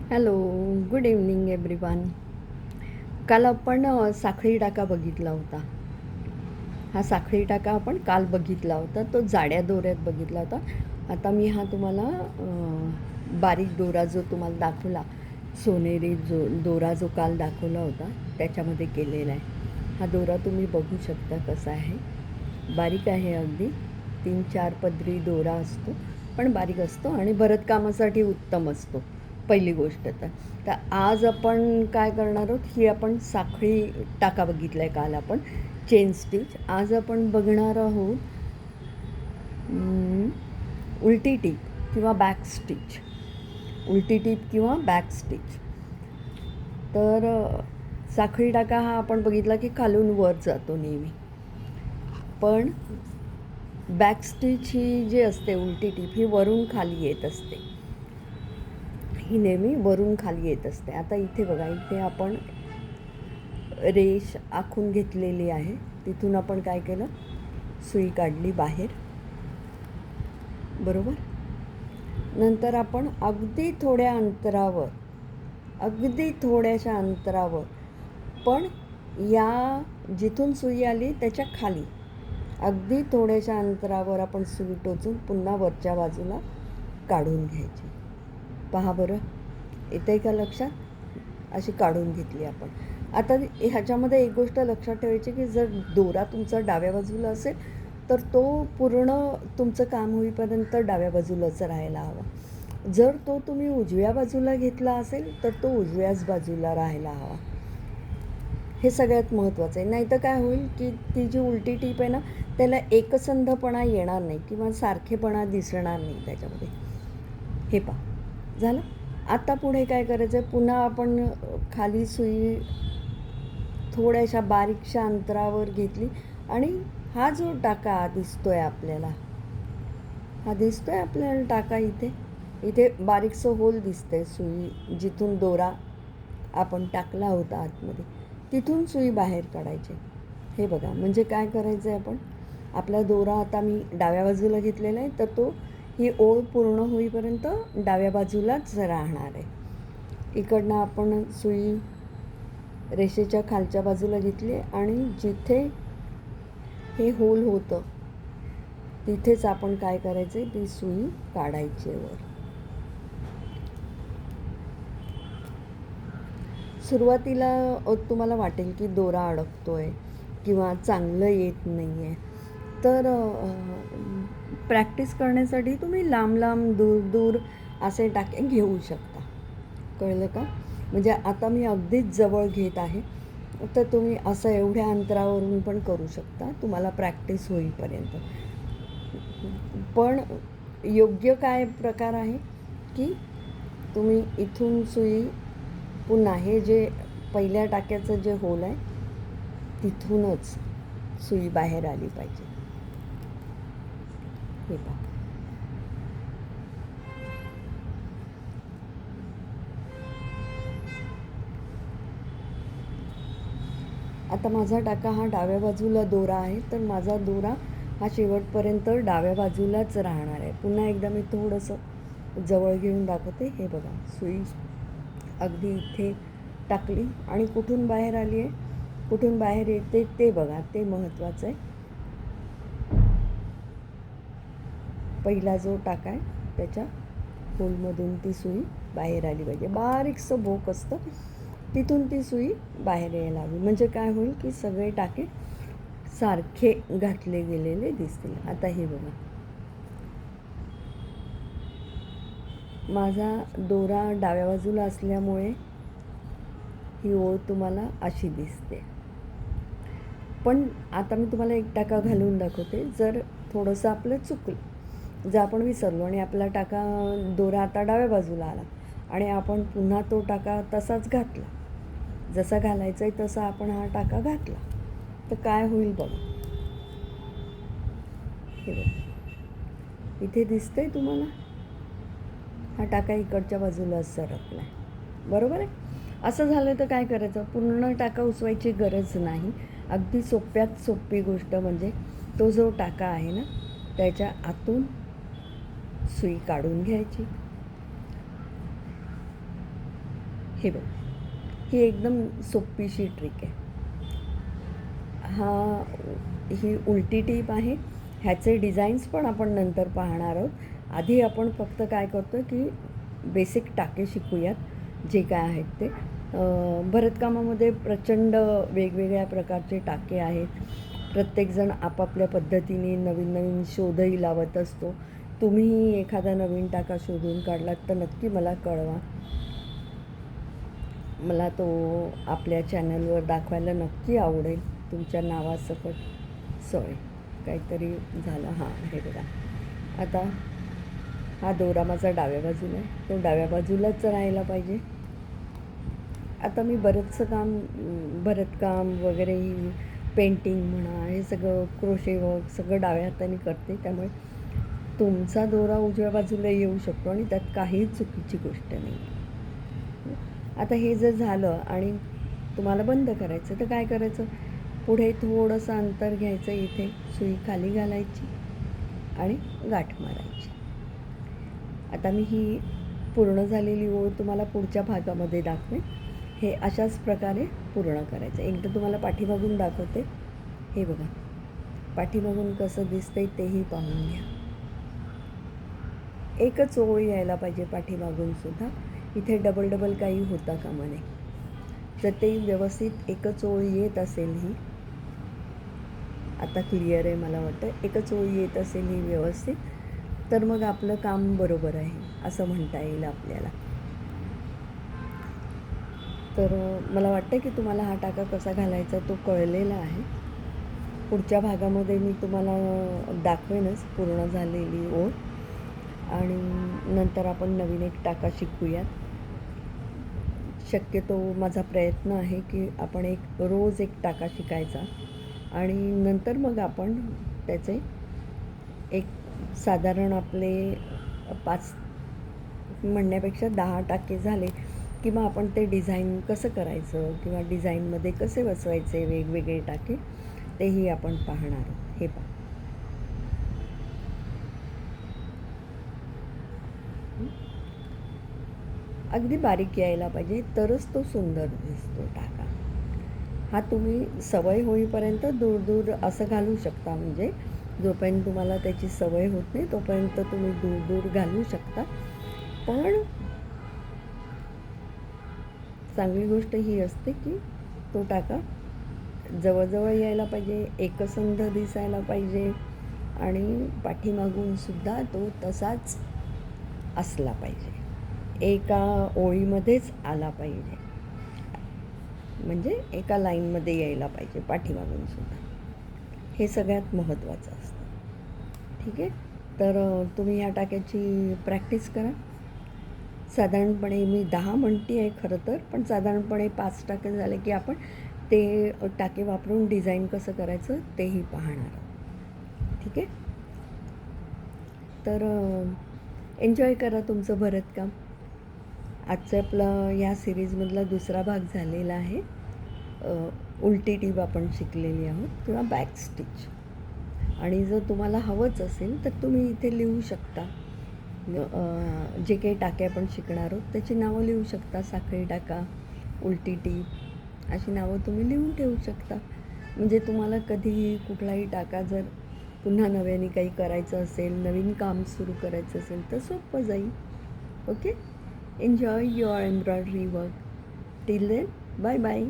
Hello, good evening everyone. काल आपण साखळी टाका बघितला होता. हा साखळी टाका आपण काल बघितला होता, तो जाड्या दोऱ्यात बघितला होता. आता मी हा तुम्हाला बारीक दोरा जो तुम्हाला दाखवला, सोनेरी दोरा जो काल दाखवला होता त्याच्यामध्ये केलेला आहे. हा दोरा तुम्ही बघू शकता कसा आहे. बारीक आहे अगदी, 3-4 पदरी दोरा असतो, पण बारीक असतो आणि भरतकामासाठी उत्तम असतो. पहिली गोष्ट तर आज आपण काय करणार आहोत, ही आपण साखळी टाका बघितला आहे काल आपण, चेन स्टिच. आज आपण बघणार आहोत उलटी टीप किंवा बॅक स्टिच. उलटी टीप किंवा बॅक स्टिच. तर साखळी टाका हा आपण बघितला की खालून वर जातो नेहमी, पण बॅक स्टिच ही जी असते उलटी टीप ही वरून खाली येत असते. ही नेहमी वरून खाली येत असते. आता इथे बघा, इथे आपण रेष आखून घेतलेली आहे. तिथून आपण काय केलं, सुई काढली बाहेर, बरोबर. नंतर आपण अगदी थोड्या अंतरावर, अगदी थोड्याशा अंतरावर, पण या जिथून सुई आली त्याच्या खाली अगदी थोड्याशा अंतरावर आपण सुई टोचून पुन्हा वरच्या बाजूला काढून घ्यायची. पहा बरं, येते का लक्षात? अशी काढून घेतली आपण. आता ह्याच्यामध्ये एक गोष्ट लक्षात ठेवायची की जर दोरा तुमचा डाव्या बाजूला असेल तर तो पूर्ण तुमचं काम होईपर्यंत डाव्या बाजूलाच राहायला हवा. जर तो तुम्ही उजव्या बाजूला घेतला असेल तर तो उजव्याच बाजूला राहायला हवा. हे सगळ्यात महत्त्वाचं आहे. नाही तर काय होईल की ती जी उलटी टीप आहे ना, त्याला एकसंधपणा येणार नाही किंवा सारखेपणा दिसणार नाही त्याच्यामध्ये. हे पहा, झालं. आता पुढे काय करायचं आहे, पुन्हा आपण खाली सुई थोड्याशा बारीकशा अंतरावर घेतली आणि हा जो टाका दिसतोय आपल्याला, हा दिसतोय आपल्याला टाका, इथे बारीकसं होल दिसतंय. सुई जिथून दोरा आपण टाकला होता आतमध्ये, तिथून सुई बाहेर काढायची. हे बघा, म्हणजे काय करायचं आहे, आपण आपला दोरा आता मी डाव्या बाजूला घेतलेला आहे, तर तो ही ओळ पूर्ण होईपर्यंत डाव्या बाजूलाच राहणार आहे. इकडनं आपण सुई रेषेच्या खालच्या बाजूला घेतली आणि जिथे हे होल होतं तिथेच आपण काय करायचं आहे, ती सुई काढायची वर. सुरुवातीला तुम्हाला वाटेल की दोरा अडकतोय किंवा चांगलं येत नाही आहे, तर प्रॅक्टिस करण्यासाठी तुम्ही लांब लांब दूर दूर असे टाके घेऊ शकता. कळलं का? म्हणजे आता मी अगदीच जवळ घेत आहे, तर तुम्ही असं एवढ्या अंतरावरून पण करू शकता तुम्हाला प्रॅक्टिस होईपर्यंत. पण योग्य काय प्रकार आहे की तुम्ही इथून सुई पुन्हा हे जे पहिल्या टाक्याचं जे होल आहे तिथूनच सुई बाहेर आली पाहिजे. हे पहा, आता माझा टाका हा डाव्या बाजूला दोरा आहे, तर माझा दोरा हा शेवटपर्यंत डाव्या बाजूलाच राहणार आहे. पुन्हा एकदा मी थोडंसं जवळ घेऊन दाखवते. हे बघा, सुई अगदी इथे टाकली आणि कुठून बाहेर आली आहे, कुठून बाहेर येते ते बघा, ते महत्त्वाचं आहे. पहिला जो टाका आहे त्याच्या होलमधून ती सुई बाहेर आली पाहिजे. बारीकसं भोक असतं, तिथून ती सुई बाहेर यायला हवी. म्हणजे काय होईल की सगळे टाके सारखे घातले गेलेले दिसतील. आता हे बघा, माझा दोरा डाव्या बाजूला असल्यामुळे ही ओळ तुम्हाला अशी दिसते. पण आता मी तुम्हाला एक टाका घालून दाखवते. जर थोडंसं आपलं चुकलं, जर आपण विसरलो आणि आपला टाका दोरा आता डाव्या बाजूला आला आणि आपण पुन्हा तो टाका तसाच घातला, जसा घालायचा आहे तसा आपण हा टाका घातला, तर काय होईल बघा. हे बघा, इथे दिसतंय तुम्हाला, हा टाका इकडच्या बाजूलाच सरकला आहे, बरोबर आहे. असं झालं तर काय करायचं, पूर्ण टाका उचवायची गरज नाही. अगदी सोप्यात सोपी गोष्ट म्हणजे तो जो टाका आहे ना, त्याच्या आतून सुई काढून घ्यायची. हे बघ, ही एकदम सोपीशी ट्रिक आहे. ही उलटी टीप आहे. ह्याचे डिझाईन्स पण आपण नंतर पाहणार आहोत. आधी आपण फक्त काय करतो की बेसिक टाके शिकूयात जे काय आहेत ते. भरतकामामध्ये प्रचंड वेगवेगळ्या प्रकारचे टाके आहेत. प्रत्येकजण आपापल्या पद्धतीने नवीन नवीन शोधही लावत असतो. तुम्हीही एखादा नवीन टाका शोधून काढलात तर नक्की मला कळवा. मला तो आपल्या चॅनलवर दाखवायला नक्की आवडेल. तुमच्या नावासकट. सॉरी, काहीतरी झालं. हां, हे बघा. आता हा दोरा माझा डाव्या बाजूला आहे, तो डाव्या बाजूलाच राहायला पाहिजे. आता मी बरंचसं काम, भरतकाम वगैरे, पेंटिंग म्हणा, हे सगळं क्रोशे वर्क सगळं डाव्या हाताने करते. त्यामुळे तुमचा दोरा उजव्या बाजूला येऊ शकतो आणि त्यात काही चुकीची गोष्ट नाही. आता हे जर झालं आणि तुम्हाला बंद करायचं तर काय करायचं, पुढे थोडंसं अंतर घ्यायचं, इथे सुई खाली घालायची आणि गाठ मारायची. आता मी ही पूर्ण झालेली ओळ तुम्हाला पुढच्या भागामध्ये दाखवेन. हे अशाच प्रकारे पूर्ण करायचं. एकदा तुम्हाला पाठीमागून दाखवते. हे बघा, पाठीमागून कसं दिसतंय तेही पाहून घ्या. एकच ओळ यायला पाहिजे पाठीमागून सुद्धा. इथे डबल डबल काही होता कामा नये. जर ते व्यवस्थित एकच ओळ येत असेल, ही आता क्लिअर आहे मला वाटतं, एकच ओळ येत असेल ही व्यवस्थित, तर मग आपलं काम बरोबर आहे असं म्हणता येईल आपल्याला. तर मला वाटतं की तुम्हाला हा टाका कसा घालायचा तो कळलेला आहे. पुढच्या भागामध्ये मी तुम्हाला दाखवेनच पूर्ण झालेली ओळ, आणि नंतर आपण नवीन एक टाका शिकूयात. शक्यतो माझा प्रयत्न आहे की आपण रोज एक टाका शिकायचा, आणि नंतर मग आपण त्याचे एक साधारण आपले 5 म्हणण्यापेक्षा 10 टाके झाले की मग आपण ते डिझाईन कसं करायचं किंवा डिझाईनमध्ये कसे बसवायचे वेगवेगळे टाके, तेही आपण पाहणार आहोत. हे पहा, अगदी बारीक यायला पाहिजे तरच तो सुंदर दिसतो टाका. हा तुम्ही सवय होईपर्यंत दूर दूर असं घालू शकता. म्हणजे जोपर्यंत तुम्हाला त्याची सवय होत नाही तोपर्यंत तुम्ही दूर दूर घालू शकता. पण चांगली गोष्ट ही असते की तो टाका जवळजवळ यायला पाहिजे, एकसंध दिसायला पाहिजे, आणि पाठीमागून सुद्धा तो तसाच असला पाहिजे, एका ओळीमध्येच आला पाहिजे, म्हणजे एका लाईनमध्ये यायला पाहिजे पाठीमागून सुद्धा. हे सगळ्यात महत्त्वाचं असतं. ठीक आहे. तर तुम्ही ह्या टाक्याची प्रॅक्टिस करा. साधारणपणे मी 10 म्हणते आहे खरं तर, पण साधारणपणे 5 टाके झाले की आपण ते टाके वापरून डिझाईन कसं करायचं तेही पाहणार आहोत. ठीक आहे. तर एन्जॉय करा तुमचं भरतकाम. आजचं आपलं या सिरीजमधला दुसरा भाग झालेला आहे. उलटी टीप आपण शिकलेली आहोत किंवा बॅक स्टिच. आणि जर तुम्हाला हवंच असेल तर तुम्ही इथे लिहू शकता. जे काही टाके आपण शिकणार आहोत त्याची नावं लिहू शकता. साखळी टाका, उलटी टीप, अशी नावं तुम्ही लिहून ठेवू शकता. म्हणजे तुम्हाला कधीही कुठलाही टाका जर पुन्हा नव्याने काही करायचं असेल, नवीन काम सुरू करायचं असेल तर सोपं जाईल. Okay. Enjoy your embroidery work. Till then, bye bye.